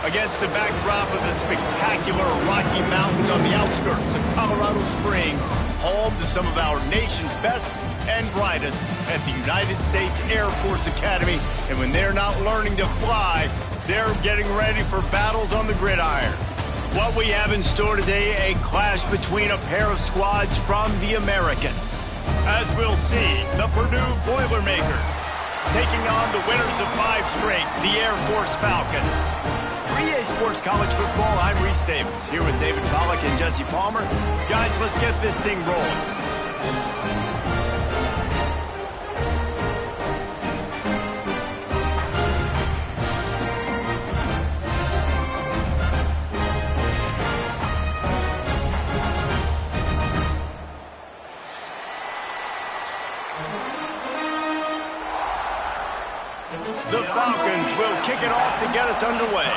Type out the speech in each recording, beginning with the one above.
Against the backdrop of the spectacular Rocky Mountains on the outskirts of Colorado Springs, home to some of our nation's best and brightest at the United States Air Force Academy. And when they're not learning to fly, they're getting ready for battles on the gridiron. What we have in store today, a clash between a pair of squads from the American. As we'll see, the Purdue Boilermakers taking on the winners of 5 straight, the Air Force Falcons. For EA Sports College Football, I'm Reese Davis, here with David Pollack and Jesse Palmer. Guys, let's get this thing rolling. The Falcons will kick it off to get us underway.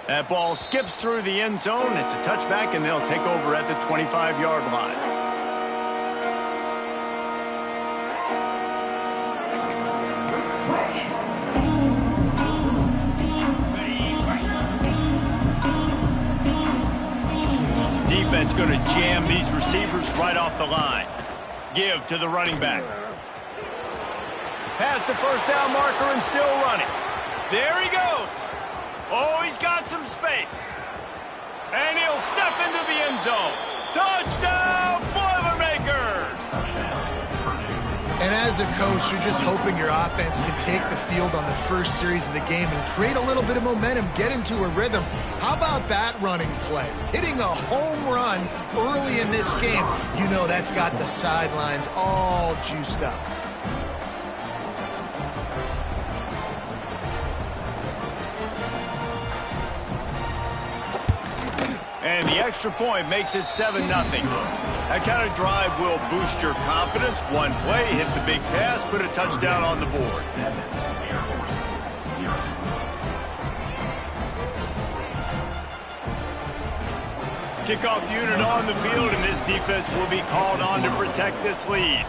That ball skips through the end zone. It's a touchback, and they'll take over at the 25-yard line. Defense going to jam these receivers right off the line. Give to the running back. Pass the first down marker and still running. There he goes. Oh, he's got some space. And he'll step into the end zone. Touchdown, Boilermakers! And as a coach, you're just hoping your offense can take the field on the first series of the game and create a little bit of momentum, get into a rhythm. How about that running play? Hitting a home run early in this game. You know that's got the sidelines all juiced up. And the extra point makes it 7-0. That kind of drive will boost your confidence. One play, hit the big pass, put a touchdown on the board. Kickoff unit on the field, and this defense will be called on to protect this lead.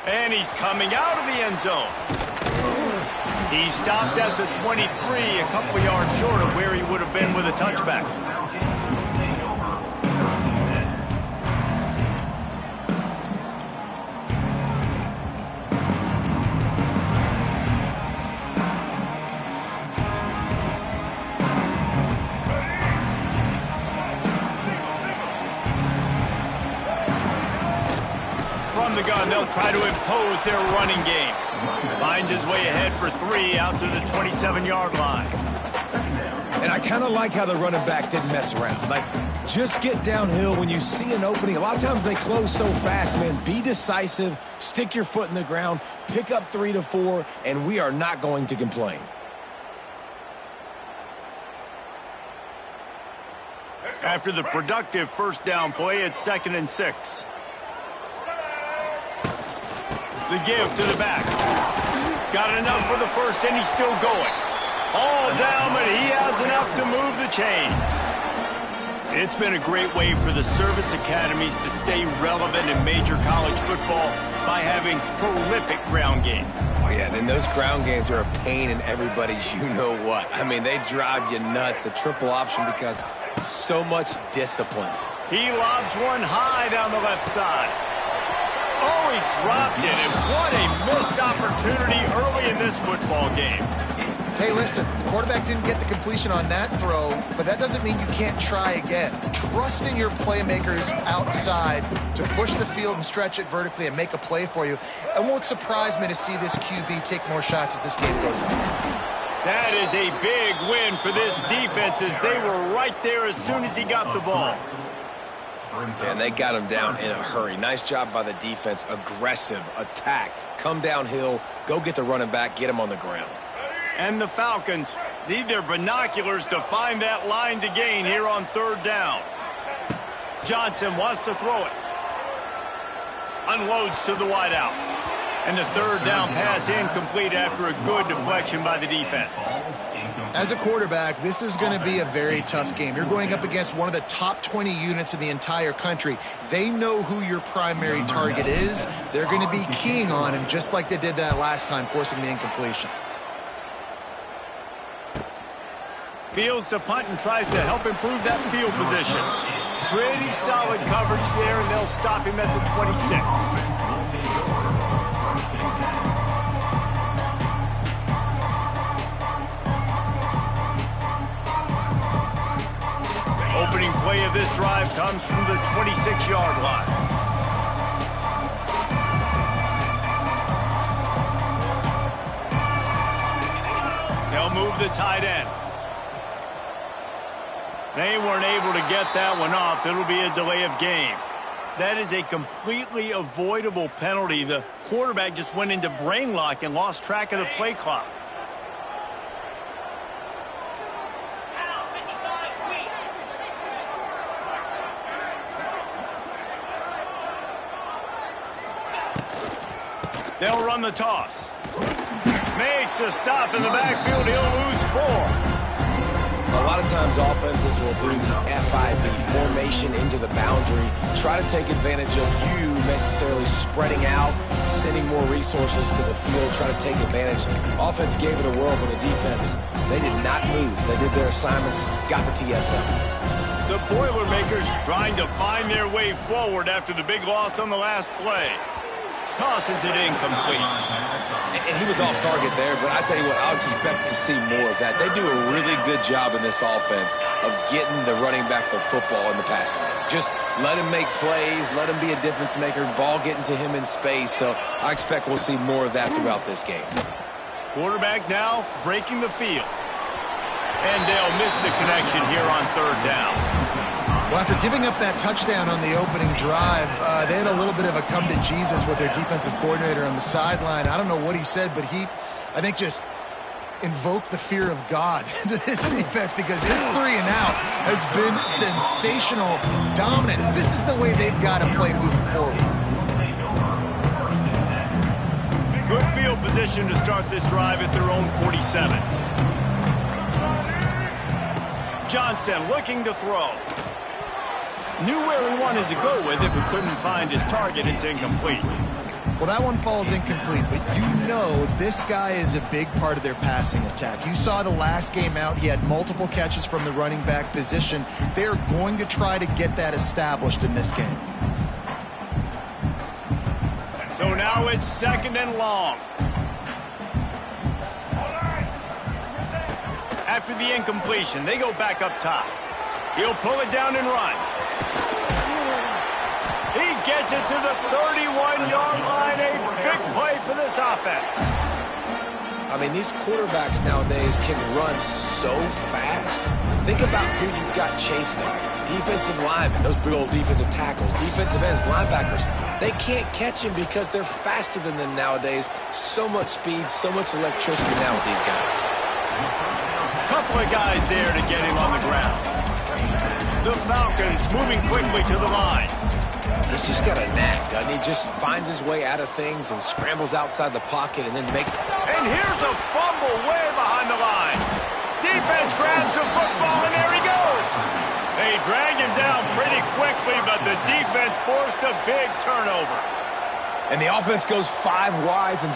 And he's coming out of the end zone. He stopped at the 23, a couple yards short of where he would have been with a touchback. From the gun, they'll try to impose their running game. Finds his way ahead for 3 out to the 27-yard line. And I kind of like how the running back didn't mess around. Like, just get downhill when you see an opening. A lot of times they close so fast, man. Be decisive, stick your foot in the ground, pick up 3 to 4, and we are not going to complain. After the productive first down play, it's 2nd and 6. The give to the back. Got enough for the first, and he's still going. All down, but he has enough to move the chains. It's been a great way for the service academies to stay relevant in major college football by having prolific ground game. Oh, yeah, then those ground games are a pain in everybody's you-know-what. I mean, they drive you nuts, the triple option, because so much discipline. He lobs one high down the left side. Oh, he dropped it, and what a missed opportunity early in this football game. Hey, listen, the quarterback didn't get the completion on that throw, but that doesn't mean you can't try again. Trust in your playmakers outside to push the field and stretch it vertically and make a play for you. It won't surprise me to see this QB take more shots as this game goes on. That is a big win for this defense, as they were right there as soon as he got the ball. And they got him down in a hurry. Nice job by the defense. Aggressive attack. Come downhill, go get the running back, get him on the ground. And the Falcons need their binoculars to find that line to gain here on 3rd down. Johnson wants to throw it. Unloads to the wideout. And the third down pass incomplete after a good deflection by the defense. As a quarterback, this is going to be a very tough game. You're going up against one of the top 20 units in the entire country. They know who your primary target is. They're going to be keying on him just like they did that last time, forcing the incompletion. Fields to punt and tries to help improve that field position. Pretty solid coverage there, and they'll stop him at the 26. Opening play of this drive comes from the 26-yard line. They'll move the tight end. They weren't able to get that one off. It'll be a delay of game. That is a completely avoidable penalty. The quarterback just went into brain lock and lost track of the play clock. They'll run the toss. Makes a stop in the backfield. He'll lose 4. A lot of times offenses will do the FIB, formation into the boundary, try to take advantage of you necessarily spreading out, sending more resources to the field, try to take advantage. Offense gave it a whirl, but the defense, they did not move. They did their assignments, got the TFL. The Boilermakers trying to find their way forward after the big loss on the last play. Tosses it incomplete. And he was off target there, but I tell you what, I'll expect to see more of that. They do a really good job in this offense of getting the running back the football in the passing game. Just let him make plays, let him be a difference maker, ball getting to him in space. So I expect we'll see more of that throughout this game. Quarterback now breaking the field. And they'll miss the connection here on third down. Well, after giving up that touchdown on the opening drive, they had a little bit of a come to Jesus with their defensive coordinator on the sideline. I don't know what he said, but he, I think, just invoked the fear of God into this defense because this 3 and out has been sensational, dominant. This is the way they've got to play moving forward. Good field position to start this drive at their own 47. Johnson looking to throw. Knew where he wanted to go with it, but couldn't find his target. It's incomplete. Well, that one falls incomplete, but you know this guy is a big part of their passing attack. You saw the last game out. He had multiple catches from the running back position. They're going to try to get that established in this game. So now it's 2nd and long. After the incompletion, they go back up top. He'll pull it down and run. He gets it to the 31-yard line. A big play for this offense. I mean, these quarterbacks nowadays can run so fast. Think about who you've got chasing them. Defensive linemen, those big old defensive tackles, defensive ends, linebackers. They can't catch him because they're faster than them nowadays. So much speed, so much electricity now with these guys. Couple of guys there to get him on the ground. The Falcons moving quickly to the line. He's just got a knack, doesn't he? Just finds his way out of things and scrambles outside the pocket and then And here's a fumble way behind the line. Defense grabs the football, and there he goes. They drag him down pretty quickly, but the defense forced a big turnover. And the offense goes 5 wides and...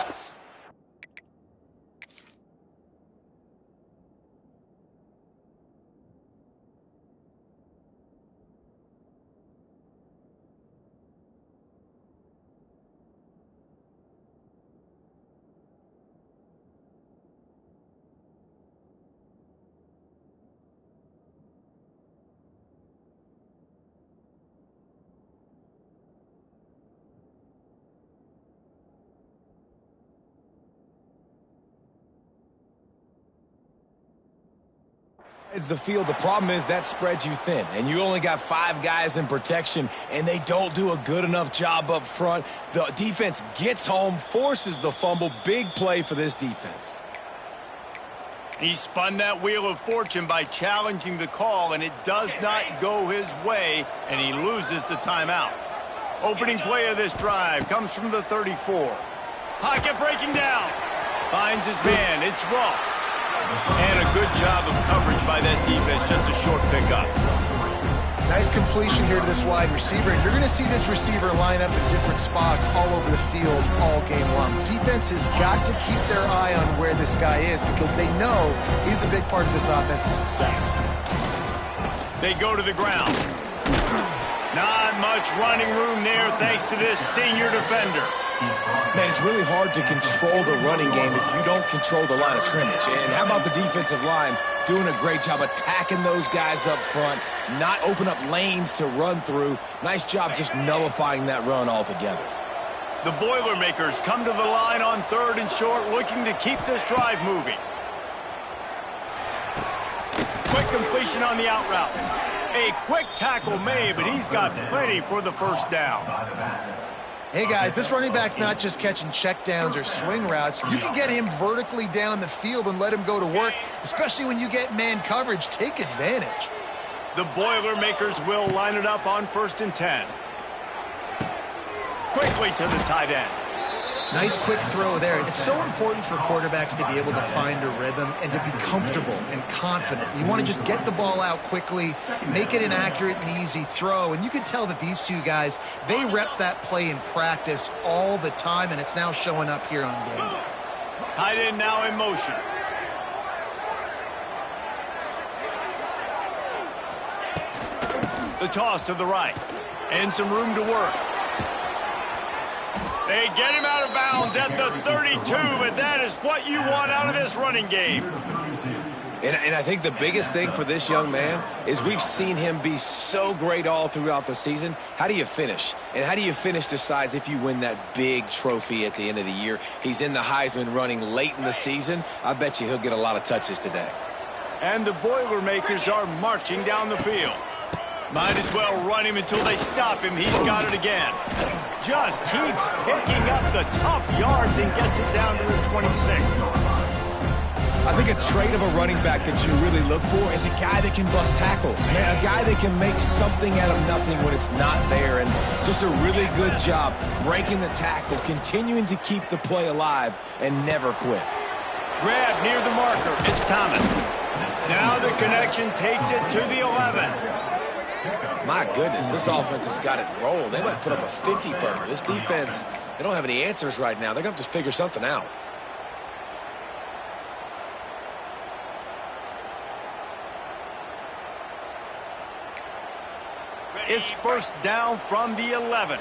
It's the field. The problem is that spreads you thin, and you only got 5 guys in protection, and they don't do a good enough job up front. The defense gets home, forces the fumble. Big play for this defense. He spun that wheel of fortune by challenging the call, and it does not go his way, and he loses the timeout. Opening play of this drive comes from the 34. Pocket breaking down. Finds his man. It's Ross. And a good job of coverage by that defense. Just a short pickup. Nice completion here to this wide receiver. And you're going to see this receiver line up in different spots all over the field all game long. Defense has got to keep their eye on where this guy is because they know he's a big part of this offense's success. They go to the ground. Not much running room there thanks to this senior defender. Man, it's really hard to control the running game if you don't control the line of scrimmage. And how about the defensive line doing a great job attacking those guys up front, not open up lanes to run through. Nice job just nullifying that run altogether. The Boilermakers come to the line on 3rd and short, looking to keep this drive moving. Quick completion on the out route. A quick tackle made, but he's got plenty for the first down. Hey, guys, this running back's not just catching checkdowns or swing routes. You can get him vertically down the field and let him go to work, especially when you get man coverage. Take advantage. The Boilermakers will line it up on 1st and 10. Quickly to the tight end. Nice quick throw there. It's so important for quarterbacks to be able to find a rhythm and to be comfortable and confident. You want to just get the ball out quickly, make it an accurate and easy throw. And you can tell that these two guys, they rep that play in practice all the time, and it's now showing up here on game days. Tight end now in motion. The toss to the right. And some room to work. They get him out of bounds at the 32, but that is what you want out of this running game. And I think the biggest thing for this young man is we've seen him be so great all throughout the season. How do you finish? And how do you finish decides if you win that big trophy at the end of the year. He's in the Heisman running late in the season. I bet you he'll get a lot of touches today. And the Boilermakers are marching down the field. Might as well run him until they stop him. He's got it again. Just keeps picking up the tough yards and gets it down to the 26. I think a trait of a running back that you really look for is a guy that can bust tackles. Man, a guy that can make something out of nothing when it's not there. And just a really good job breaking the tackle, continuing to keep the play alive, and never quit. Grab near the marker. It's Thomas. Now the connection takes it to the 11. My goodness, this offense has got it rolling. They might put up a 50-burger. This defense, they don't have any answers right now. They're going to have to figure something out. It's 1st down from the 11.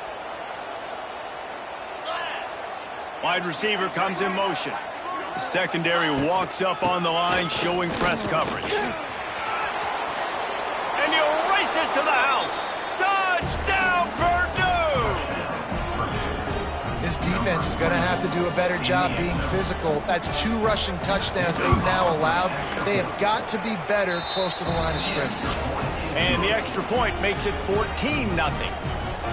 Wide receiver comes in motion. The secondary walks up on the line, showing press coverage. And he'll race it to the house. Touchdown, Purdue! This defense is going to have to do a better job being physical. That's 2 rushing touchdowns they've now allowed. They have got to be better close to the line of scrimmage. And the extra point makes it 14-0.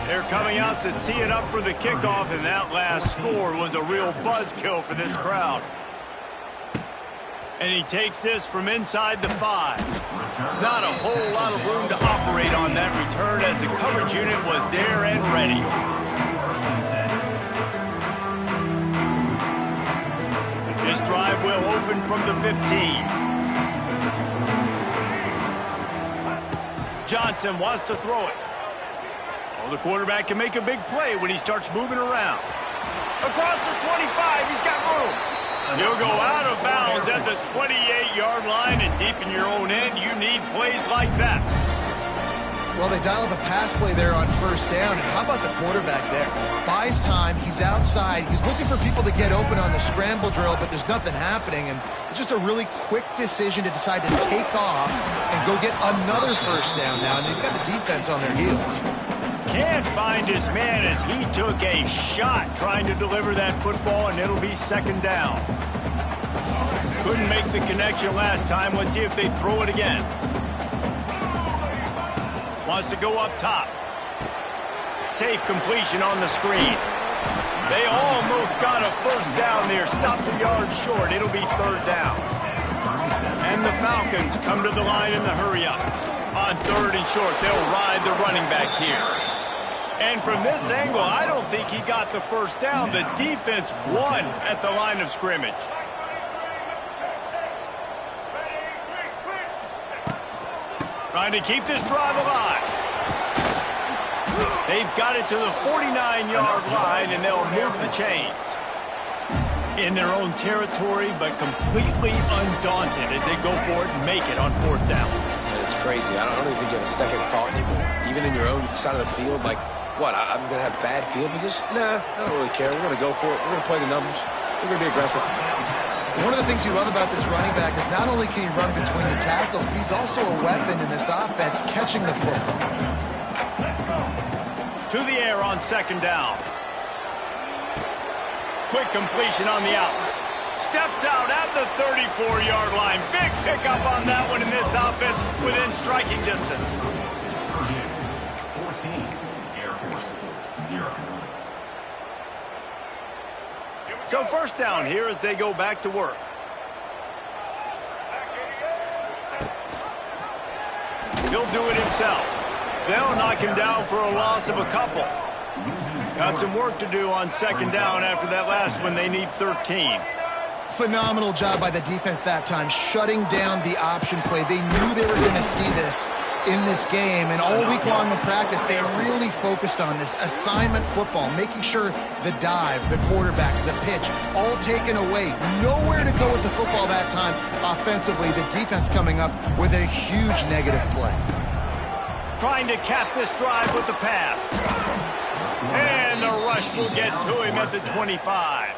They're coming out to tee it up for the kickoff, and that last score was a real buzzkill for this crowd. And he takes this from inside the 5. Not a whole lot of room to operate on that return as the coverage unit was there and ready. This drive will open from the 15. Johnson wants to throw it. Oh, the quarterback can make a big play when he starts moving around. Across the 25, he's got room. He'll go out of bounds at the 28-yard line, and deep in your own end, you need plays like that. Well, they dial up a pass play there on 1st down, and how about the quarterback there? Buys time, he's outside, he's looking for people to get open on the scramble drill, but there's nothing happening, and just a really quick decision to decide to take off and go get another 1st down now, and they've got the defense on their heels. Can't find his man as he took a shot trying to deliver that football, and it'll be 2nd down. Couldn't make the connection last time. Let's see if they throw it again. Wants to go up top. Safe completion on the screen. They almost got a 1st down there. Stopped a yard short. It'll be 3rd down. And the Falcons come to the line in the hurry-up. On 3rd and short, they'll ride the running back here. And from this angle, I don't think he got the first down. The defense won at the line of scrimmage. Trying to keep this drive alive. They've got it to the 49-yard line, and they'll move the chains. In their own territory, but completely undaunted as they go for it and make it on fourth down. And it's crazy. I don't even give a second thought anymore. Even in your own side of the field, like, what, I'm going to have bad field position? Nah, I don't really care. We're going to go for it. We're going to play the numbers. We're going to be aggressive. One of the things you love about this running back is not only can he run between the tackles, but he's also a weapon in this offense catching the football. To the air on second down. Quick completion on the out. Steps out at the 34-yard line. Big pickup on that one in this offense within striking distance. 14, Air Force, 0. So first down here as they go back to work. He'll do it himself. They'll knock him down for a loss of a couple. Got some work to do on second down after that last one. They need 13. Phenomenal job by the defense that time, shutting down the option play. They knew they were going to see this in this game, and all week long in practice, they really focused on this assignment football, making sure the dive, the quarterback, the pitch, all taken away. Nowhere to go with the football that time offensively. The defense coming up with a huge negative play. Trying to cap this drive with the pass. And the rush will get to him at the 25.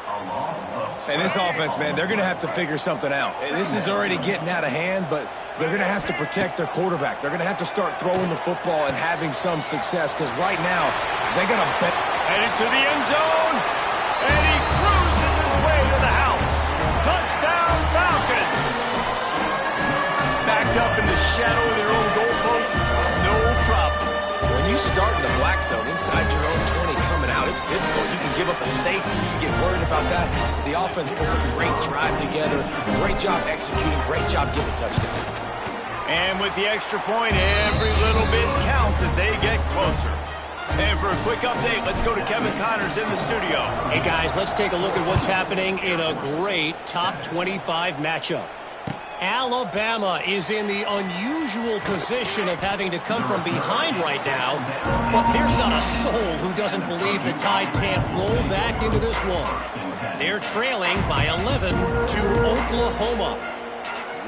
And this offense, man, they're going to have to figure something out. This is already getting out of hand, but they're going to have to protect their quarterback. They're going to have to start throwing the football and having some success, because right now, they got to bet. Headed to the end zone, and he cruises his way to the house. Touchdown, Falcons! Backed up in the shadow of their own goalpost, no problem. When you start in the black zone inside your own 20 coming out, it's difficult. You can give up a safety. You get worried about that. The offense puts a great drive together. Great job executing. Great job getting a touchdown. And with the extra point, every little bit counts as they get closer. And for a quick update, let's go to Kevin Connors in the studio. Hey, guys, let's take a look at what's happening in a great top 25 matchup. Alabama is in the unusual position of having to come from behind right now, but there's not a soul who doesn't believe the Tide can't roll back into this one. They're trailing by 11 to Oklahoma.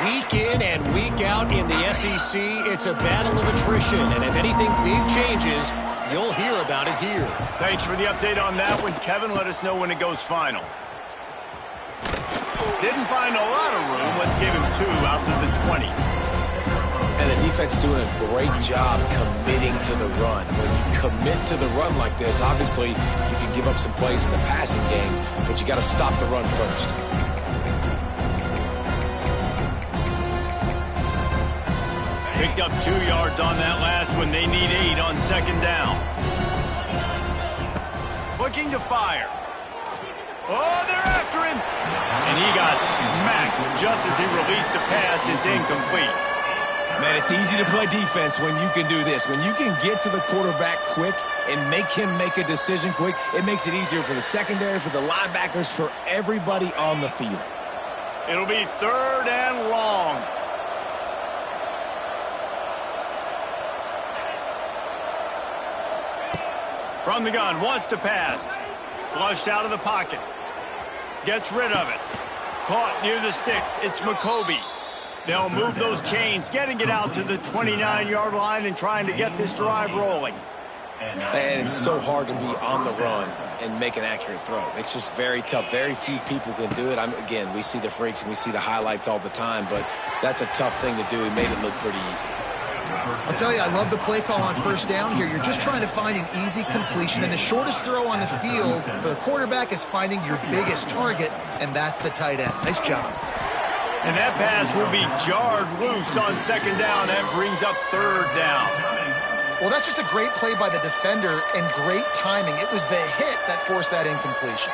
Week in and week out in the SEC, it's a battle of attrition, and if anything big changes, you'll hear about it here. Thanks for the update on that one, Kevin. Let us know when it goes final. Didn't find a lot of room. Let's give him 2 out to the 20. And the defense doing a great job committing to the run. When you commit to the run like this, obviously you can give up some plays in the passing game, but you got to stop the run first. Picked up 2 yards on that last one. They need 8 on second down. Looking to fire. Oh, they're after him. And he got smacked just as he released the pass. It's incomplete. Man, it's easy to play defense when you can do this. When you can get to the quarterback quick and make him make a decision quick, it makes it easier for the secondary, for the linebackers, for everybody on the field. It'll be 3rd and long. From the gun, wants to pass. Flushed out of the pocket. Gets rid of it. Caught near the sticks. It's McCoby. They'll move those chains, getting it out to the 29-yard line and trying to get this drive rolling. Man, it's so hard to be on the run and make an accurate throw. It's just very tough. Very few people can do it. Again, we see the freaks and we see the highlights all the time, but that's a tough thing to do. He made it look pretty easy. I'll tell you, I love the play call on first down here. You're just trying to find an easy completion, and the shortest throw on the field for the quarterback is finding your biggest target, and that's the tight end. Nice job. And that pass will be jarred loose on second down. That brings up 3rd down. Well, that's just a great play by the defender and great timing. It was the hit that forced that incompletion.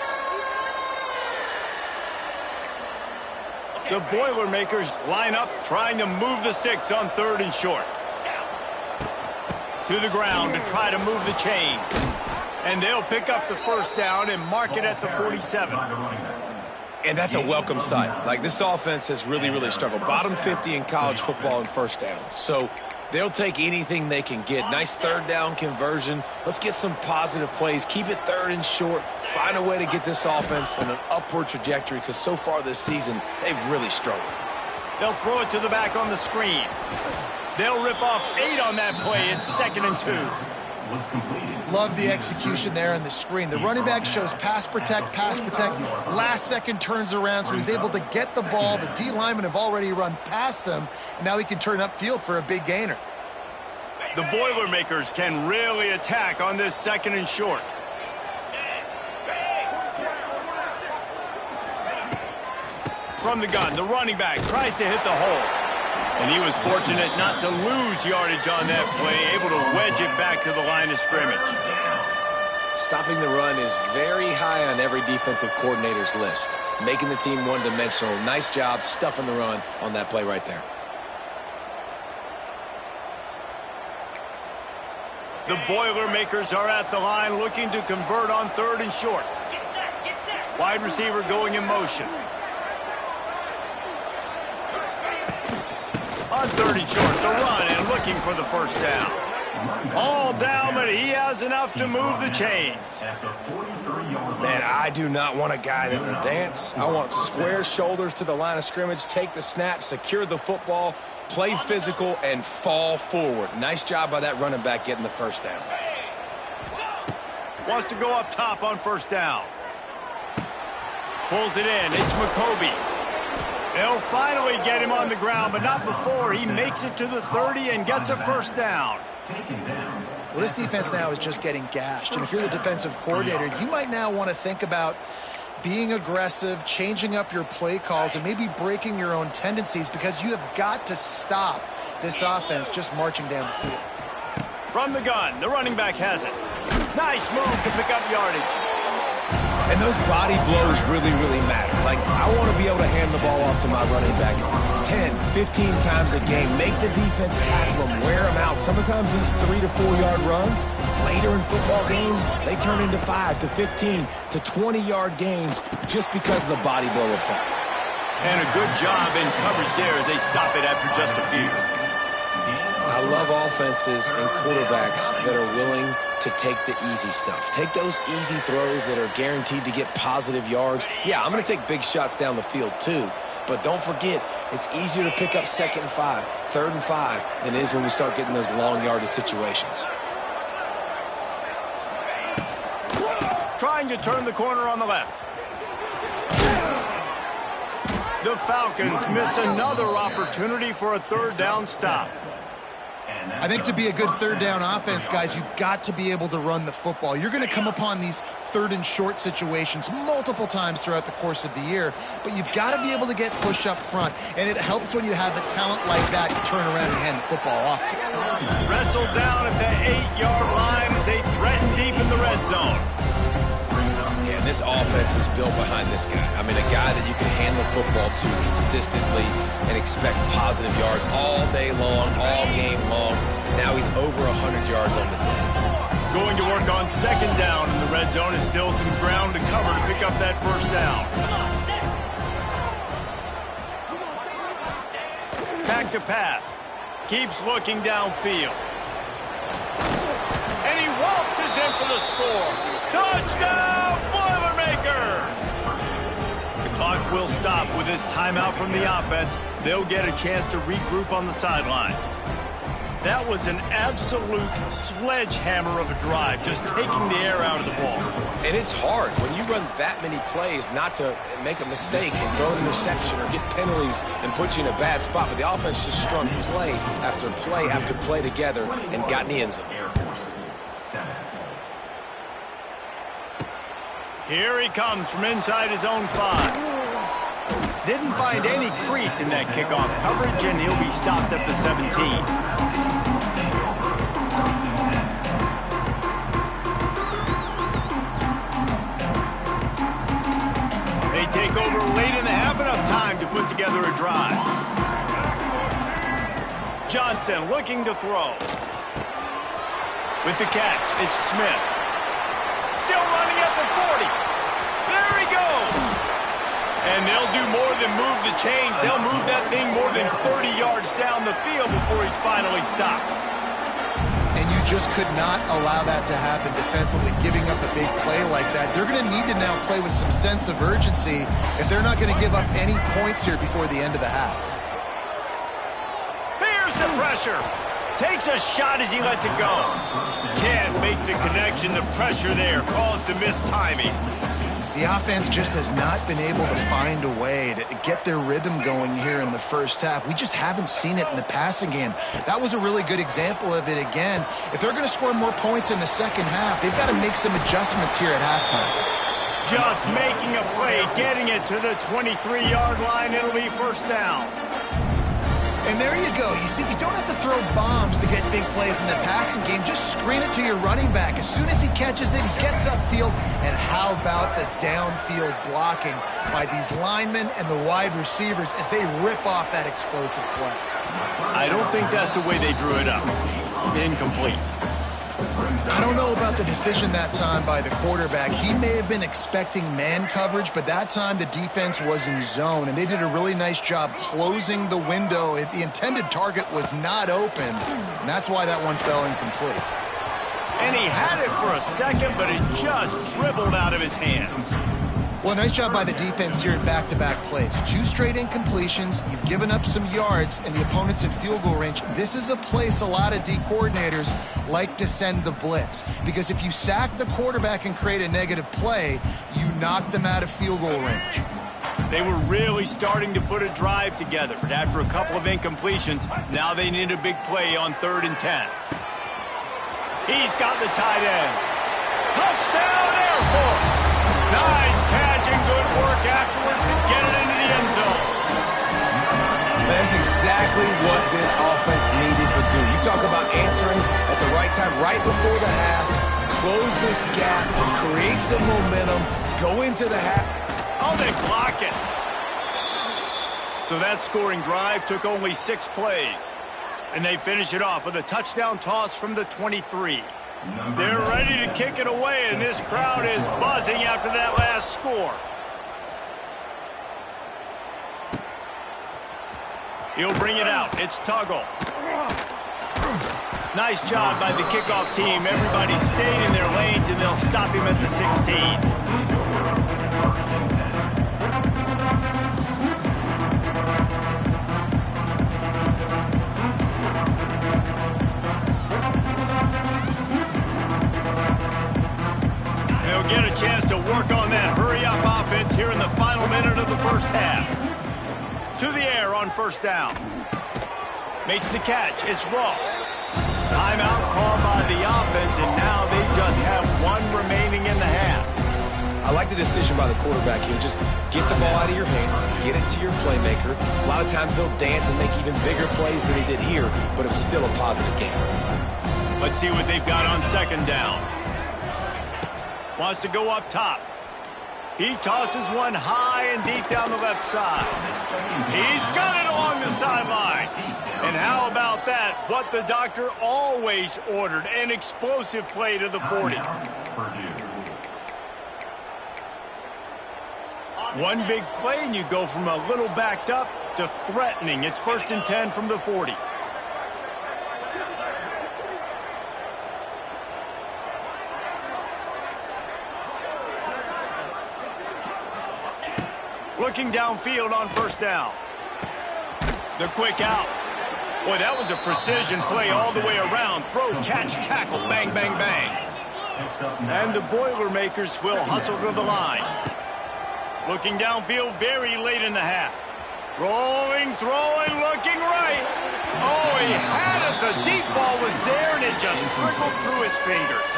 The Boilermakers line up, trying to move the sticks on 3rd and short. To the ground to try to move the chain. And they'll pick up the first down and mark it at the 47. And that's a welcome sight. Like, this offense has really, really struggled. Bottom 50 in college football in first downs. So they'll take anything they can get. Nice third down conversion. Let's get some positive plays. Keep it third and short. Find a way to get this offense in an upward trajectory, because so far this season, they've really struggled. They'll throw it to the back on the screen. They'll rip off 8 on that play. It's 2nd and 2. Was completed. Love the execution there on the screen. The running back shows pass protect. Last second turns around, so he's able to get the ball. The D linemen have already run past him, and now he can turn upfield for a big gainer. The Boilermakers can really attack on this 2nd and short. From the gun, the running back tries to hit the hole. And he was fortunate not to lose yardage on that play, able to wedge it back to the line of scrimmage. Stopping the run is very high on every defensive coordinator's list. Making the team one-dimensional. Nice job stuffing the run on that play right there. The Boilermakers are at the line looking to convert on 3rd and short. Wide receiver going in motion. On 3rd and short, the run and looking for the first down. All down, but he has enough to move the chains. Man, I do not want a guy that will dance. I want square shoulders to the line of scrimmage, take the snap, secure the football, play physical, and fall forward. Nice job by that running back getting the first down. Wants to go up top on first down. Pulls it in. It's McCoby. They'll finally get him on the ground, but not before he makes it to the 30 and gets a first down. Well, this defense now is just getting gashed. And if you're the defensive coordinator, you might now want to think about being aggressive, changing up your play calls, and maybe breaking your own tendencies, because you have got to stop this offense just marching down the field. From the gun, the running back has it. Nice move to pick up yardage. And those body blows really, really matter. Like, I want to be able to hand the ball off to my running back 10, 15 times a game. Make the defense tackle them, wear them out. Sometimes these 3 to 4 yard runs, later in football games, they turn into 5 to 15 to 20 yard gains just because of the body blow effect. And a good job in coverage there as they stop it after just a few. I love offenses and quarterbacks that are willing to take the easy stuff. Take those easy throws that are guaranteed to get positive yards. Yeah, I'm going to take big shots down the field too. But don't forget, it's easier to pick up 2nd and 5, 3rd and 5 than it is when we start getting those long yardage situations. Trying to turn the corner on the left. The Falcons miss another opportunity for a 3rd down stop. I think to be a good 3rd down offense, guys, you've got to be able to run the football. You're going to come upon these 3rd and short situations multiple times throughout the course of the year, but you've got to be able to get push up front, and it helps when you have a talent like that to turn around and hand the football off to. Wrestled down at the 8-yard line as they threaten deep in the red zone. Yeah, and this offense is built behind this guy. I mean, a guy that you can hand the football to consistently and expect positive yards all day long, all game long. Now he's over 100 yards on the day. Going to work on 2nd down in the red zone, is still some ground to cover to pick up that first down. Back to pass. Keeps looking downfield. And he waltzes in for the score. Touchdown, Boilermakers! The clock will stop with this timeout from the offense. They'll get a chance to regroup on the sideline. That was an absolute sledgehammer of a drive, just taking the air out of the ball. And it's hard when you run that many plays not to make a mistake and throw an interception or get penalties and put you in a bad spot. But the offense just strung play after play after play together and got in the end zone. Here he comes from inside his own 5. Didn't find any crease in that kickoff coverage, and he'll be stopped at the 17. They take over late and have enough time to put together a drive. Johnson looking to throw. With the catch, it's Smith. still running at the 40. There he goes. And they'll do more than move the chains. They'll move that thing more than 30 yards down the field before he's finally stopped. And you just could not allow that to happen defensively, giving up a big play like that. They're going to need to now play with some sense of urgency if they're not going to give up any points here before the end of the half. Here's the pressure. Takes a shot as he lets it go. Can't make the connection. The pressure there caused the missed timing. The offense just has not been able to find a way to get their rhythm going here in the first half. We just haven't seen it in the passing game. That was a really good example of it again. If they're going to score more points in the second half, they've got to make some adjustments here at halftime. Just making a play, getting it to the 23-yard line. It'll be first down. And there you go. You see, you don't have to throw bombs to get big plays in the passing game. Just screen it to your running back. As soon as he catches it, he gets upfield. And how about the downfield blocking by these linemen and the wide receivers as they rip off that explosive play? I don't think that's the way they drew it up. Incomplete. I don't know about the decision that time by the quarterback. He may have been expecting man coverage, but that time the defense was in zone, and they did a really nice job closing the window. The intended target was not open, and that's why that one fell incomplete. And he had it for a second, but it just dribbled out of his hands. Well, nice job by the defense here in back-to-back plays. 2 straight incompletions, you've given up some yards, and the opponent's in field goal range. This is a place a lot of D coordinators like to send the blitz, because if you sack the quarterback and create a negative play, you knock them out of field goal range. They were really starting to put a drive together, but after a couple of incompletions, now they need a big play on 3rd and 10. He's got the tight end. Touchdown, Air Force! Nice catch and good work afterwards to get it into the end zone. That's exactly what this offense needed to do. You talk about answering at the right time, right before the half, close this gap, create some momentum, go into the half. Oh, they block it. So that scoring drive took only 6 plays. And they finish it off with a touchdown toss from the 23. They're ready to kick it away, and this crowd is buzzing after that last score. He'll bring it out. It's Tuggle. Nice job by the kickoff team. Everybody stayed in their lanes, and they'll stop him at the 16. Get a chance to work on that hurry-up offense here in the final minute of the first half. To the air on first down. Makes the catch. It's Ross. Timeout called by the offense, and now they just have 1 remaining in the half. I like the decision by the quarterback here. Just get the ball out of your hands, get it to your playmaker. A lot of times they'll dance and make even bigger plays than he did here, but it was still a positive game. Let's see what they've got on second down. Wants to go up top. He tosses one high and deep down the left side. He's got it along the sideline. And how about that? What the doctor always ordered, an explosive play to the 40. One big play and you go from a little backed up to threatening. It's 1st and 10 from the 40. Looking downfield on first down. The quick out. Boy, that was a precision play all the way around. Throw, catch, tackle, bang, bang, bang. And the Boilermakers will hustle to the line. Looking downfield very late in the half. Rolling, throwing, looking right. Oh, he had it. The deep ball was there, and it just trickled through his fingers.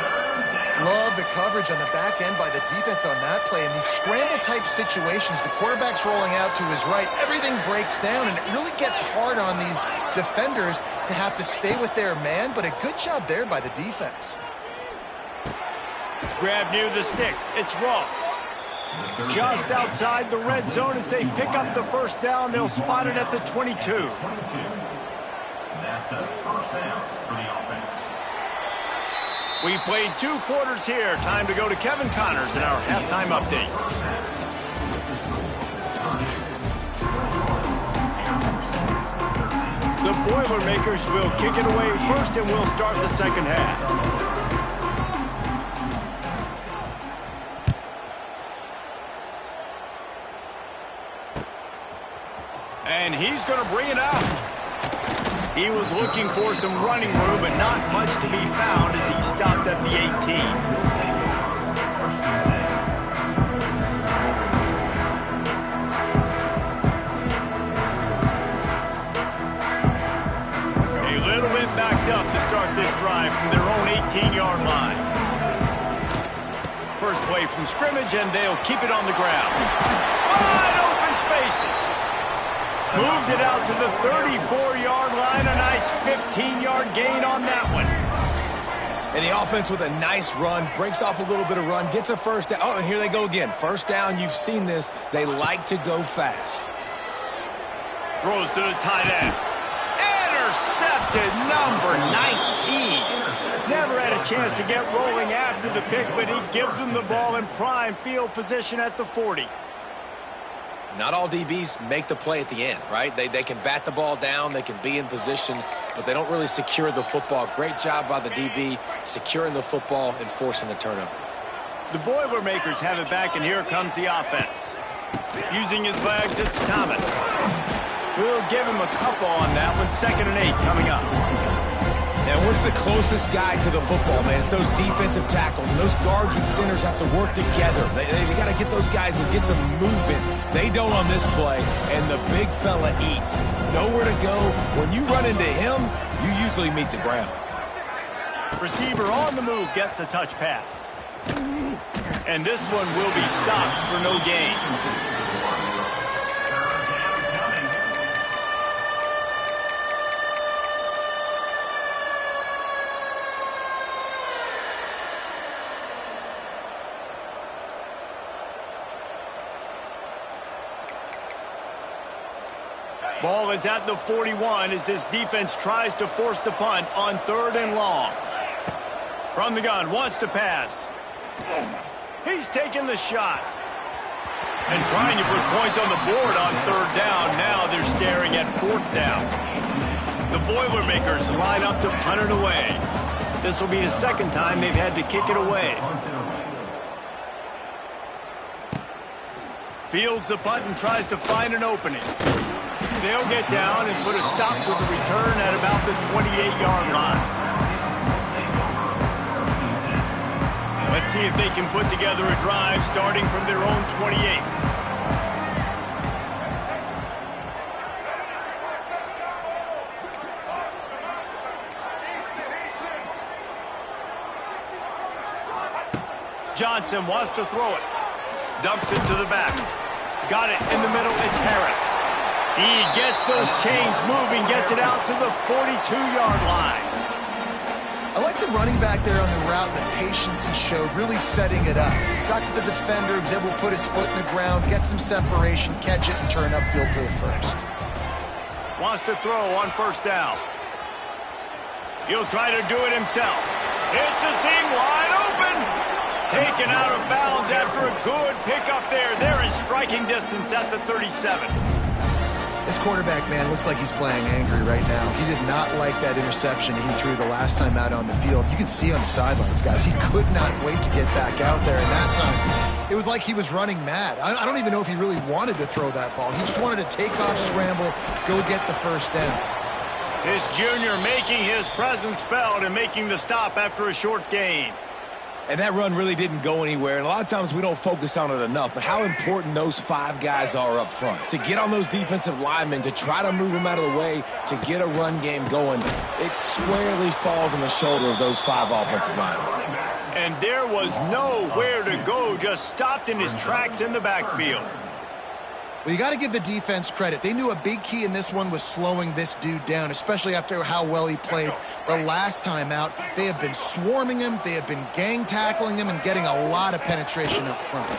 Love the coverage on the back end by the defense on that play. In these scramble-type situations, the quarterback's rolling out to his right. Everything breaks down, and it really gets hard on these defenders to have to stay with their man, but a good job there by the defense. Grab near the sticks. It's Ross. Just outside the red zone as they pick up the first down. They'll spot it at the 22. That's a first down for the offense. We've played 2 quarters here. Time to go to Kevin Connors in our halftime update. The Boilermakers will kick it away first, and we'll start the second half. And he's going to bring it out. He was looking for some running room, but not much to be found as he stopped at the 18. A little bit backed up to start this drive from their own 18-yard line. First play from scrimmage, and they'll keep it on the ground. Wide open spaces. Moves it out to the 34-yard line. A nice 15-yard gain on that one. And the offense with a nice run, breaks off a little bit of run, gets a first down. Oh, and here they go again. First down, you've seen this. They like to go fast. Throws to the tight end. Intercepted, number 19. Never had a chance to get rolling after the pick, but he gives them the ball in prime field position at the 40. Not all DBs make the play at the end, right? They can bat the ball down, they can be in position, but they don't really secure the football. Great job by the DB securing the football and forcing the turnover. The Boilermakers have it back, and here comes the offense. Using his legs, it's Thomas. We'll give him a couple on that one. 2nd and 8 coming up. And what's the closest guy to the football, man? It's those defensive tackles, and those guards and centers have to work together. They got to get those guys and get some movement. They don't on this play, and the big fella eats. Nowhere to go. When you run into him, you usually meet the ground. Receiver on the move gets the touch pass. And this one will be stopped for no gain. Ball is at the 41 as this defense tries to force the punt on 3rd and long. From the gun, wants to pass. He's taking the shot. And trying to put points on the board on 3rd down. Now they're staring at 4th down. The Boilermakers line up to punt it away. This will be the 2nd time they've had to kick it away. Fields the punt and tries to find an opening. They'll get down and put a stop to the return at about the 28-yard line. Let's see if they can put together a drive starting from their own 28. Johnson wants to throw it. Dumps it to the back. Got it in the middle. It's Harris. He gets those chains moving, gets it out to the 42-yard line. I like the running back there on the route and the patience he showed, really setting it up. Got to the defender, was able to put his foot in the ground, get some separation, catch it, and turn upfield for the first. Wants to throw on 1st down. He'll try to do it himself. It's a seam wide open. Taken out of bounds after a good pickup there. They're in striking distance at the 37. This quarterback, man, looks like he's playing angry right now. He did not like that interception he threw the last time out on the field. You can see on the sidelines, guys, he could not wait to get back out there. And that time, it was like he was running mad. I don't even know if he really wanted to throw that ball. He just wanted to take off, scramble, go get the first down. This junior making his presence felt and making the stop after a short gain. And that run really didn't go anywhere. And a lot of times we don't focus on it enough, but how important those 5 guys are up front. To get on those defensive linemen, to try to move them out of the way, to get a run game going, it squarely falls on the shoulder of those 5 offensive linemen. And there was nowhere to go, just stopped in his tracks in the backfield. Well, you got to give the defense credit. They knew a big key in this one was slowing this dude down, especially after how well he played the last time out. They have been swarming him. They have been gang tackling him and getting a lot of penetration up front.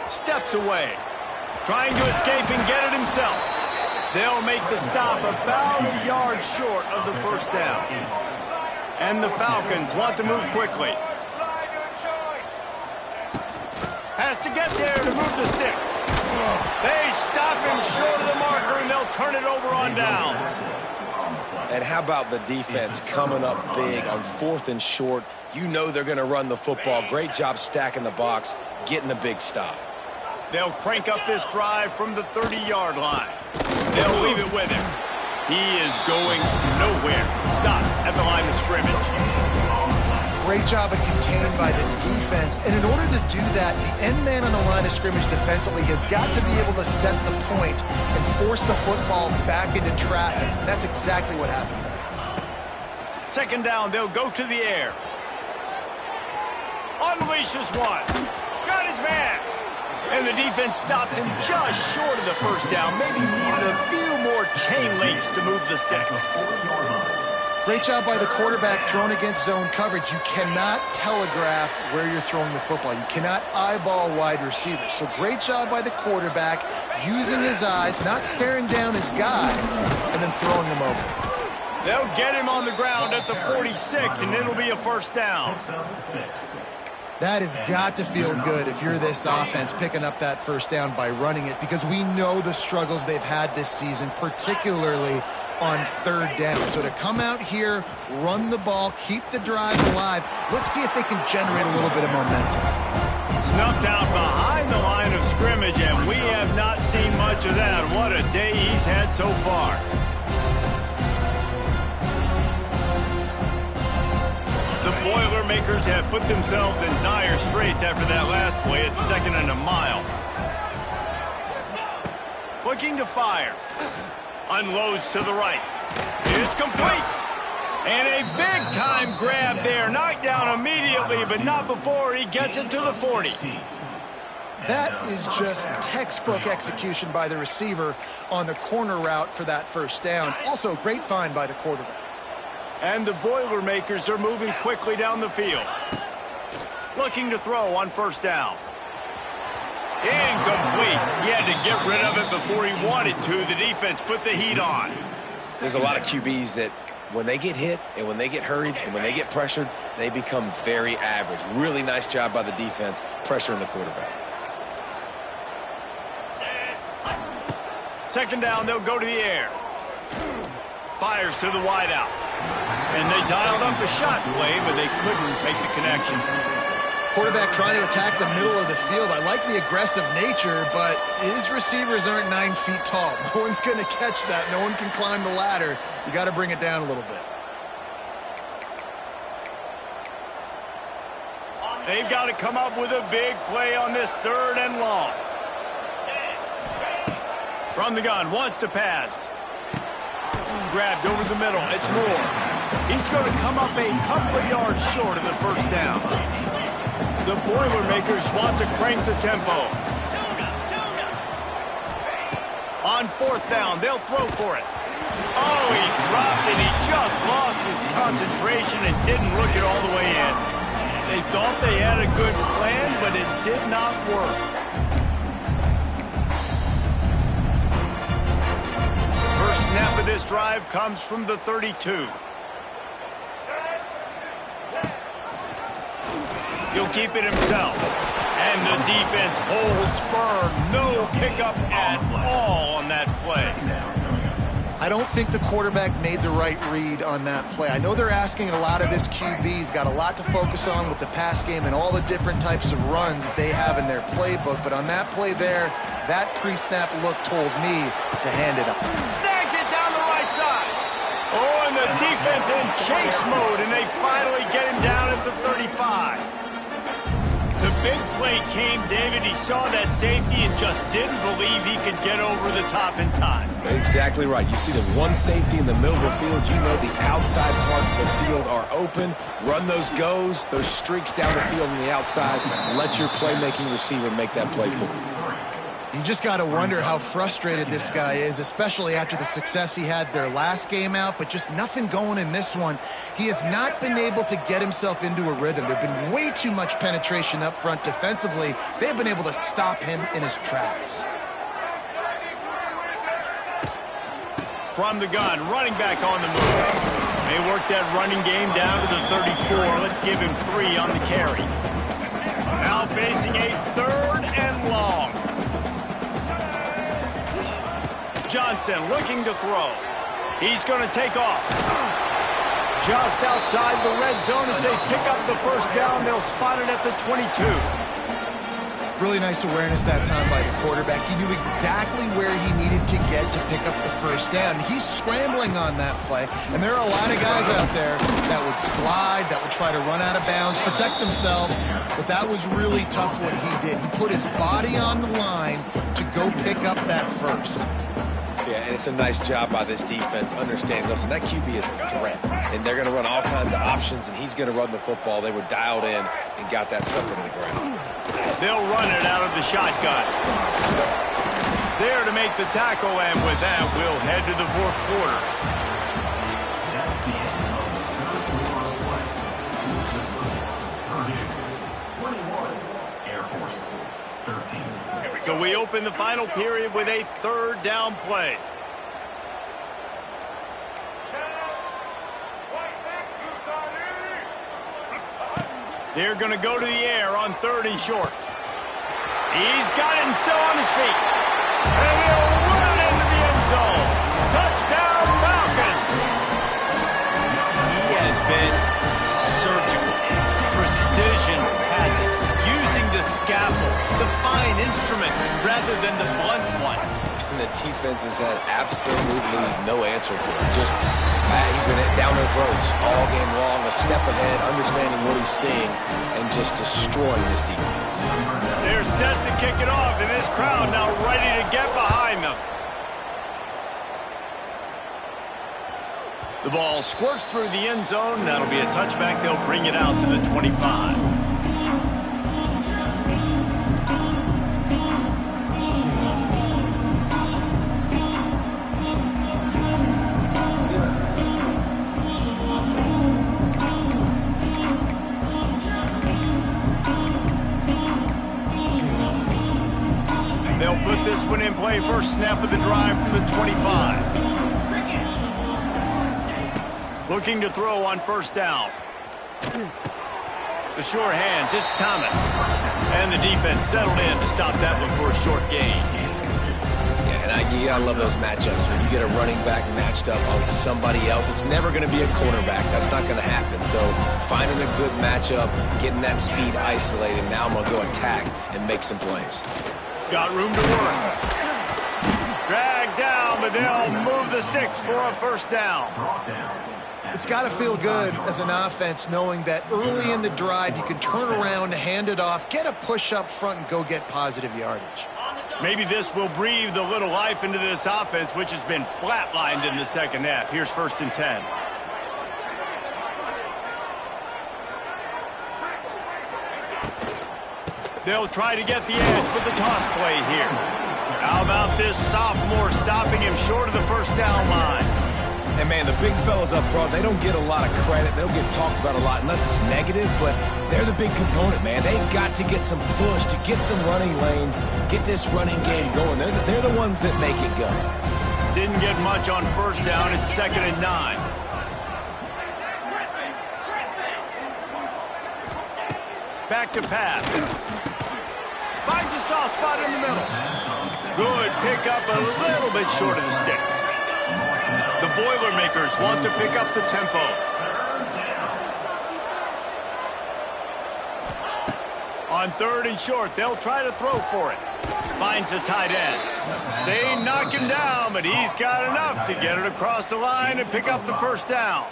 Steps away, trying to escape and get it himself. They'll make the stop about a yard short of the first down. And the Falcons want to move quickly. Has to get there to move the sticks. They stop him short of the marker, and they'll turn it over on downs. And how about the defense coming up big on 4th and short? You know they're going to run the football. Great job stacking the box, getting the big stop. They'll crank up this drive from the 30-yard line. They'll leave it with him. He is going nowhere. Stop at the line of scrimmage. Great job of contained by this defense. And in order to do that, the end man on the line of scrimmage defensively has got to be able to set the point and force the football back into traffic. And that's exactly what happened there. Second down, they'll go to the air. Unleashes one. Got his man. And the defense stops him just short of the first down. Maybe needed a few more chain links to move the sticks. Great job by the quarterback thrown against zone coverage. You cannot telegraph where you're throwing the football. You cannot eyeball wide receivers. So great job by the quarterback using his eyes, not staring down his guy, and then throwing him over. They'll get him on the ground at the 46, and it'll be a first down. That has got to feel good if you're this offense picking up that first down by running it, because we know the struggles they've had this season, particularly on 3rd down. So to come out here, run the ball, keep the drive alive, let's see if they can generate a little bit of momentum. Snuffed out behind the line of scrimmage, and we have not seen much of that. What a day he's had so far. The Boilermakers have put themselves in dire straits after that last play at 2nd and a mile. Looking to fire. Unloads to the right. It's complete. And a big-time grab there. Knocked down immediately, but not before he gets it to the 40. That is just textbook execution by the receiver on the corner route for that first down. Also, great find by the quarterback. And the Boilermakers are moving quickly down the field. Looking to throw on first down. Incomplete. He had to get rid of it before he wanted to. The defense put the heat on. There's a lot of QBs that when they get hit and when they get hurried and when they get pressured, they become very average. Really nice job by the defense pressuring the quarterback. Second down, they'll go to the air. Fires to the wideout. And they dialed up a shot play, but they couldn't make the connection. Quarterback trying to attack the middle of the field. I like the aggressive nature, but his receivers aren't 9 feet tall. No one's going to catch that. No one can climb the ladder. You got to bring it down a little bit. They've got to come up with a big play on this 3rd and long. From the gun, wants to pass. Grabbed over the middle. It's Moore. He's going to come up a couple of yards short of the first down. The Boilermakers want to crank the tempo. On 4th down, they'll throw for it. Oh, he dropped it. He just lost his concentration and didn't look it all the way in. They thought they had a good plan, but it did not work. First snap of this drive comes from the 32. He'll keep it himself. And the defense holds firm. No pickup at all on that play. I don't think the quarterback made the right read on that play. I know they're asking a lot of his QB's, got a lot to focus on with the pass game and all the different types of runs that they have in their playbook. But on that play there, that pre-snap look told me to hand it up. Snags it down the right side. Oh, and the defense in chase mode, and they finally get him down at the 35. The big play came, David. He saw that safety and just didn't believe he could get over the top in time. Exactly right. You see the one safety in the middle of the field. You know the outside parts of the field are open. Run those goes, those streaks down the field on the outside. Let your playmaking receiver make that play for you. You just got to wonder how frustrated this guy is, especially after the success he had their last game out, but just nothing going in this one. He has not been able to get himself into a rhythm. There's been way too much penetration up front defensively. They've been able to stop him in his tracks. From the gun, running back on the move. They work that running game down to the 34. Let's give him 3 on the carry. Now facing a 3rd and long. Johnson looking to throw. He's going to take off. Just outside the red zone as they pick up the first down. They'll spot it at the 22. Really nice awareness that time by the quarterback. He knew exactly where he needed to get to pick up the first down. He's scrambling on that play, and there are a lot of guys out there that would slide, that would try to run out of bounds, protect themselves, but that was really tough what he did. He put his body on the line to go pick up that first. Yeah, and it's a nice job by this defense understanding, listen, that QB is a threat, and they're going to run all kinds of options, and he's going to run the football. They were dialed in and got that sucker to the ground. They'll run it out of the shotgun. There to make the tackle, and with that, we'll head to the 4th quarter. That's the end of the third quarter play. 21, Air Force 13. So we open the final period with a 3rd down play. They're going to go to the air on 3rd and short. He's got it and still on his feet. And he'll run it into the end zone. Touchdown, Falcons. He has been surgical. Precision passes. Using the scalpel, the fine instrument, rather than the blunt one. And the defense has had absolutely no answer for it. Just, he's been down their throats all game long, a step ahead, understanding what he's seeing, and just destroying this defense. They're set to kick it off, and this crowd now ready to get behind them. The ball squirts through the end zone. That'll be a touchback. They'll bring it out to the 25. They'll put this one in play. First snap of the drive from the 25. Looking to throw on 1st down. The sure hands, it's Thomas. And the defense settled in to stop that one for a short gain. Yeah, and you gotta love those matchups. When you get a running back matched up on somebody else, it's never going to be a cornerback. That's not going to happen. So finding a good matchup, getting that speed isolated, now I'm going to go attack and make some plays. Got room to work. Dragged down, but they'll move the sticks for a 1st down. It's got to feel good as an offense knowing that early in the drive you can turn around, hand it off, get a push up front, and go get positive yardage. Maybe this will breathe a little life into this offense, which has been flatlined in the 2nd half. Here's 1st and 10. They'll try to get the edge with the toss play here. How about this sophomore stopping him short of the 1st down line? And, man, the big fellas up front, they don't get a lot of credit. They don't get talked about a lot unless it's negative, but they're the big component, man. They've got to get some push, to get some running lanes, get this running game going. They're the ones that make it go. Didn't get much on 1st down. It's 2nd and 9. Back to pass. Finds a soft spot in the middle. Good pickup, a little bit short of the sticks. The Boilermakers want to pick up the tempo. On 3rd and short, they'll try to throw for it. Finds a tight end. They knock him down, but he's got enough to get it across the line and pick up the 1st down.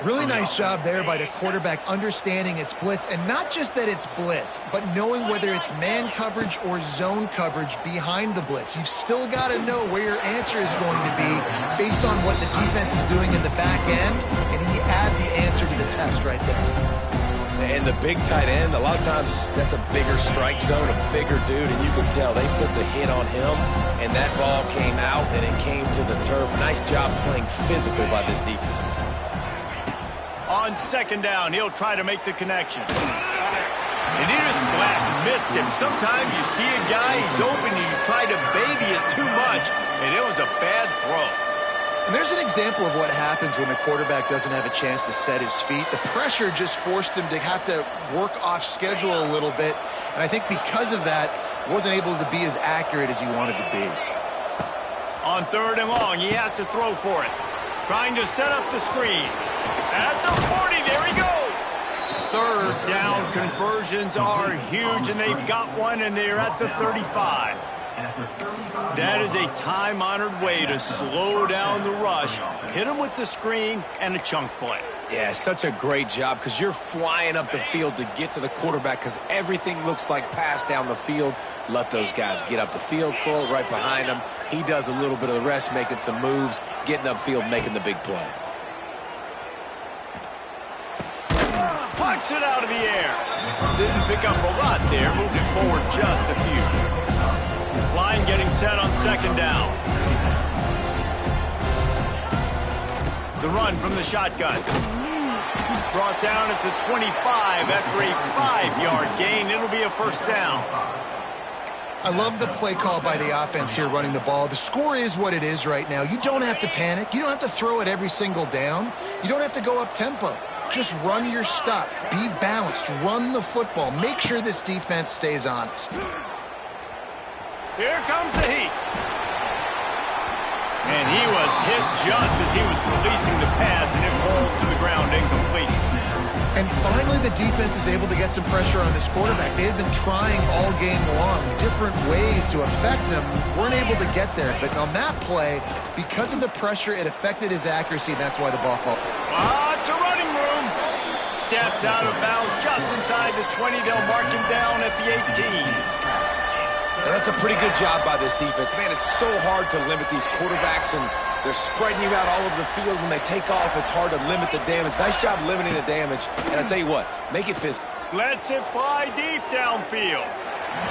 Really nice job there by the quarterback understanding it's blitz, and not just that it's blitz, but knowing whether it's man coverage or zone coverage behind the blitz. You've still got to know where your answer is going to be based on what the defense is doing in the back end, and he had the answer to the test right there. And the big tight end, a lot of times that's a bigger strike zone, a bigger dude, and you can tell they put the hit on him, and that ball came out, and it came to the turf. Nice job playing physical by this defense. On 2nd down, he'll try to make the connection. And he just flat missed him. Sometimes you see a guy, he's open, and you try to baby it too much, and it was a bad throw. And there's an example of what happens when the quarterback doesn't have a chance to set his feet. The pressure just forced him to have to work off schedule a little bit. And I think because of that, wasn't able to be as accurate as he wanted to be. On 3rd and long, he has to throw for it. Trying to set up the screen. At the 40, there he goes. 3rd down conversions are huge, and they've got one, and they're at the 35. That is a time-honored way to slow down the rush, hit him with the screen, and a chunk play. Yeah, such a great job because you're flying up the field to get to the quarterback because everything looks like pass down the field. Let those guys get up the field, throw it right behind him. He does a little bit of the rest, making some moves, getting upfield, making the big play. Pucks it out of the air. Didn't pick up a lot there, moved it forward just a few. Line getting set on 2nd down. The run from the shotgun. Brought down at the 25 after a 5-yard gain. It'll be a 1st down. I love the play call by the offense here running the ball. The score is what it is right now. You don't have to panic. You don't have to throw it every single down. You don't have to go up tempo. Just run your stuff. Be balanced. Run the football. Make sure this defense stays honest. Here comes the heat. And he was hit just as he was releasing the pass, and it falls to the ground incomplete. And finally, the defense is able to get some pressure on this quarterback. They had been trying all game long, different ways to affect him. Weren't able to get there. But on that play, because of the pressure, it affected his accuracy, and that's why the ball fell. It's a running room. Steps out of bounds just inside the 20. They'll mark him down at the 18. And that's a pretty good job by this defense. Man, it's so hard to limit these quarterbacks, and they're spreading you out all over the field. When they take off, it's hard to limit the damage. Nice job limiting the damage. And I tell you what, make it physical. Lets it fly deep downfield.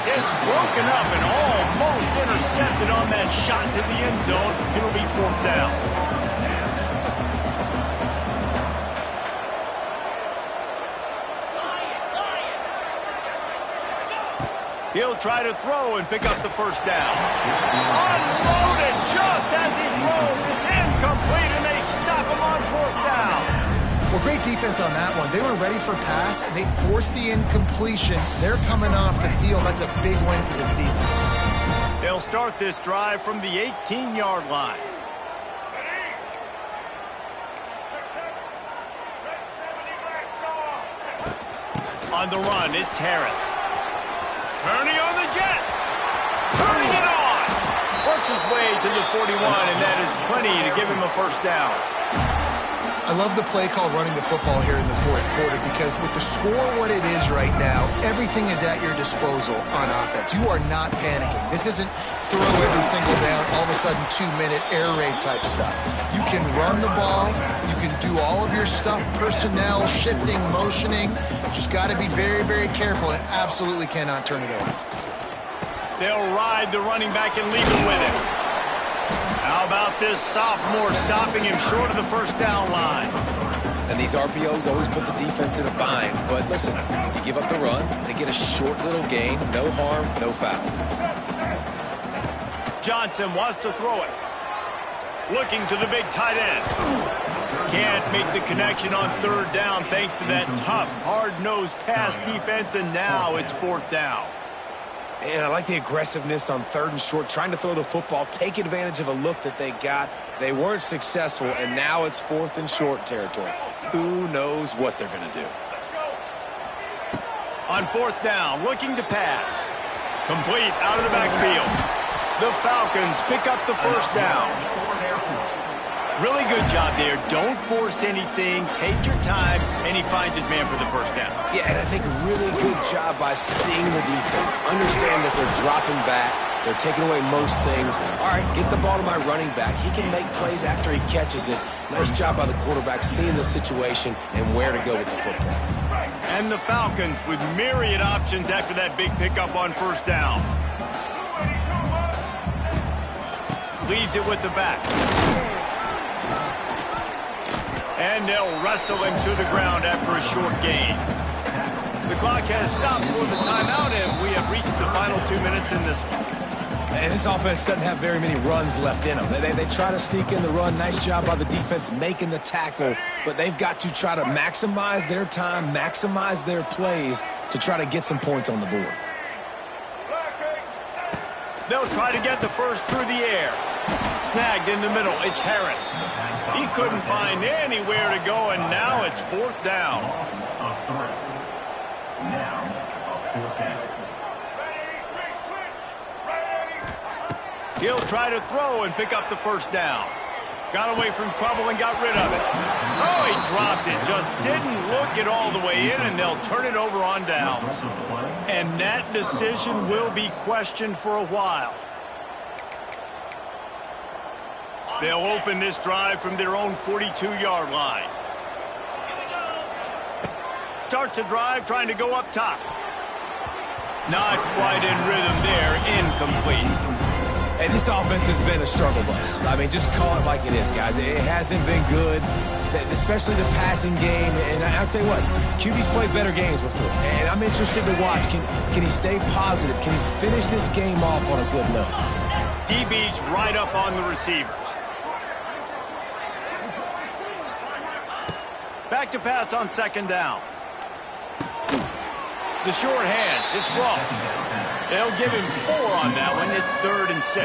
It's broken up and almost intercepted on that shot to the end zone. It'll be 4th down. He'll try to throw and pick up the 1st down. Unloaded just as he throws. It's incomplete, and they stop him on 4th down. Well, great defense on that one. They were ready for pass, and they forced the incompletion. They're coming off the field. That's a big win for this defense. They'll start this drive from the 18-yard line. On the run, it's Harris. Turning on the Jets. Turning it on. Works his way to the 41, and that is plenty to give him a 1st down. I love the play call running the football here in the 4th quarter because with the score what it is right now, everything is at your disposal on offense. You are not panicking. This isn't throw every single down, all of a sudden 2-minute air raid type stuff. You can run the ball. You can do all of your stuff, personnel, shifting, motioning. Just got to be very, very careful and absolutely cannot turn it over. They'll ride the running back and leave it with him. How about this sophomore stopping him short of the 1st down line? And these RPOs always put the defense in a bind. But listen, you give up the run, they get a short little gain, no harm, no foul. Johnson wants to throw it. Looking to the big tight end. Can't make the connection on 3rd down thanks to that tough, hard-nosed pass defense, and now it's 4th down. And I like the aggressiveness on 3rd and short, trying to throw the football, take advantage of a look that they got. They weren't successful, and now it's 4th and short territory. Who knows what they're going to do? On 4th down, looking to pass. Complete out of the backfield. The Falcons pick up the 1st down. Really good job there. Don't force anything. Take your time, and he finds his man for the 1st down. Yeah, and I think really good job by seeing the defense. Understand that they're dropping back. They're taking away most things. All right, get the ball to my running back. He can make plays after he catches it. Nice job by the quarterback seeing the situation and where to go with the football. And the Falcons with myriad options after that big pickup on 1st down. Leaves it with the back. And they'll wrestle him to the ground after a short gain. The clock has stopped for the timeout, and we have reached the final 2 minutes in this one. And this offense doesn't have very many runs left in them. They try to sneak in the run. Nice job by the defense making the tackle. But they've got to try to maximize their time, maximize their plays to try to get some points on the board. They'll try to get the first through the air. Snagged in the middle. It's Harris. He couldn't find anywhere to go, and now it's fourth down. Now, a fourth down. He'll try to throw and pick up the first down. Got away from trouble and got rid of it. Oh, he dropped it. Just didn't look it all the way in, and they'll turn it over on downs. And that decision will be questioned for a while. They'll open this drive from their own 42-yard line. Starts the drive trying to go up top. Not quite in rhythm there. Incomplete. And this offense has been a struggle bus. I mean, just call it like it is, guys. It hasn't been good, especially the passing game. And I'll tell you what, QB's played better games before. And I'm interested to watch. Can he stay positive? Can he finish this game off on a good note? DB's right up on the receivers. Back to pass on second down. The short hands, it's Ross. They'll give him 4 on that one. It's 3rd and 6.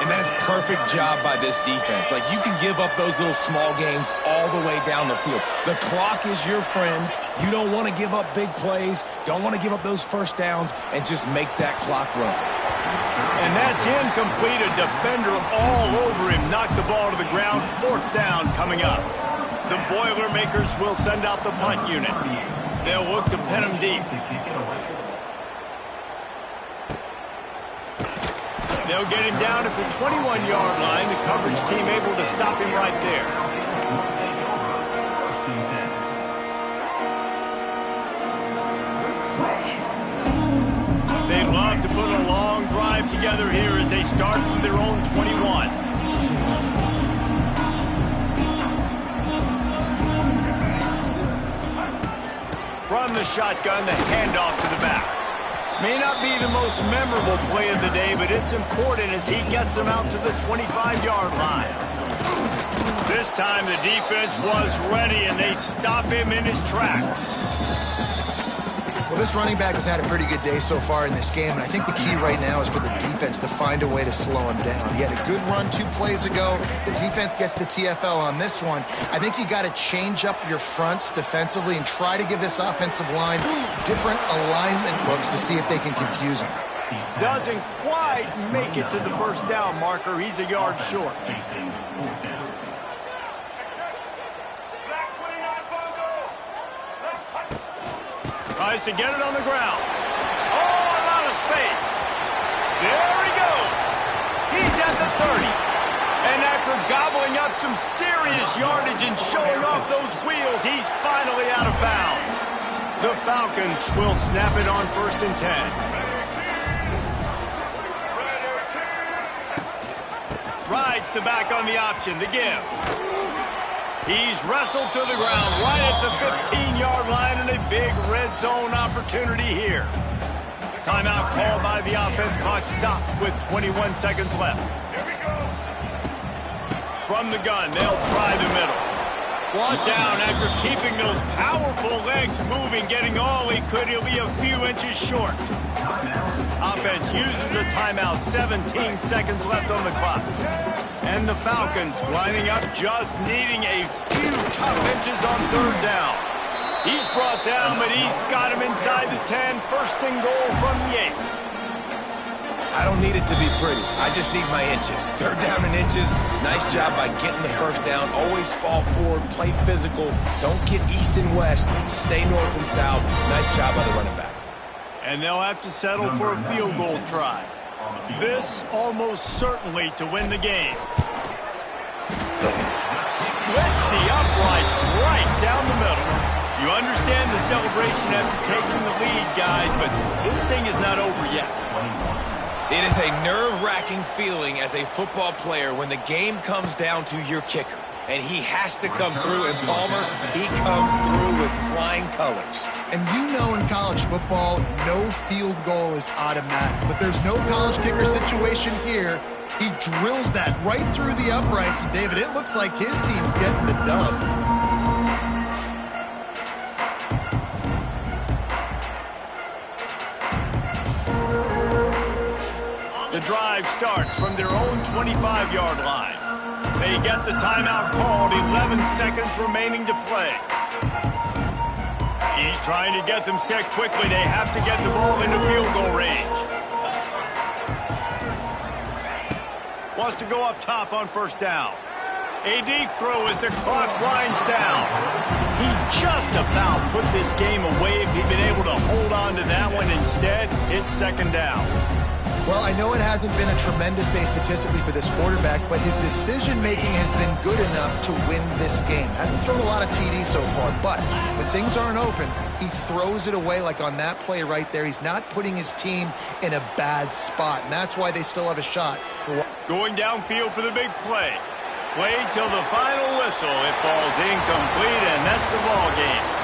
And that is perfect job by this defense. Like, you can give up those little small gains all the way down the field. The clock is your friend. You don't want to give up big plays. Don't want to give up those first downs and just make that clock run. And that's incomplete. A defender all over him. Knocked the ball to the ground. 4th down coming up. The Boilermakers will send out the punt unit. They'll look to pin him deep. They'll get him down at the 21-yard line. The coverage team able to stop him right there. They'd love to put a long drive together here as they start from their own 21. From the shotgun, the handoff to the back. May not be the most memorable play of the day, but it's important as he gets them out to the 25-yard line. This time the defense was ready, and they stop him in his tracks. Well, this running back has had a pretty good day so far in this game, and I think the key right now is for the defense to find a way to slow him down. He had a good run 2 plays ago. The defense gets the TFL on this one. I think you got to change up your fronts defensively and try to give this offensive line different alignment looks to see if they can confuse him. Doesn't quite make it to the first down marker. He's a yard short. Tries to get it on the ground. Oh, a lot of space. There he goes. He's at the 30. And after gobbling up some serious yardage and showing off those wheels, he's finally out of bounds. The Falcons will snap it on 1st and 10. Rides the back on the option, the give. He's wrestled to the ground right at the 15-yard line, and a big red zone opportunity here. Timeout called by the offense. Clock stopped with 21 seconds left. From the gun, they'll try the middle. Brought down after keeping those powerful legs moving, getting all he could. He'll be a few inches short. Offense uses a timeout. 17 seconds left on the clock. And the Falcons lining up, just needing a few tough inches on 3rd down. He's brought down, but he's got him inside the 10. 1st and goal from the 8. I don't need it to be pretty. I just need my inches. 3rd down and inches. Nice job by getting the first down. Always fall forward, play physical. Don't get east and west. Stay north and south. Nice job by the running back. And they'll have to settle for a field goal try. This almost certainly to win the game. Splits the uprights right down the middle. You understand the celebration after taking the lead, guys, but this thing is not over yet. It is a nerve-wracking feeling as a football player when the game comes down to your kicker. And he has to come through, and Palmer, he comes through with flying colors. And you know in college football, no field goal is automatic. But there's no college kicker situation here. He drills that right through the uprights. And David, it looks like his team's getting the dub. The drive starts from their own 25-yard line. They get the timeout called, 11 seconds remaining to play. He's trying to get them set quickly. They have to get the ball into field goal range. Wants to go up top on first down. A deep throw as the clock winds down. He just about put this game away if he'd been able to hold on to that one. Instead, it's second down. Well, I know it hasn't been a tremendous day statistically for this quarterback, but his decision-making has been good enough to win this game. Hasn't thrown a lot of TDs so far, but when things aren't open, he throws it away like on that play right there. He's not putting his team in a bad spot, and that's why they still have a shot. Going downfield for the big play. Played till the final whistle. It falls incomplete, and that's the ball game.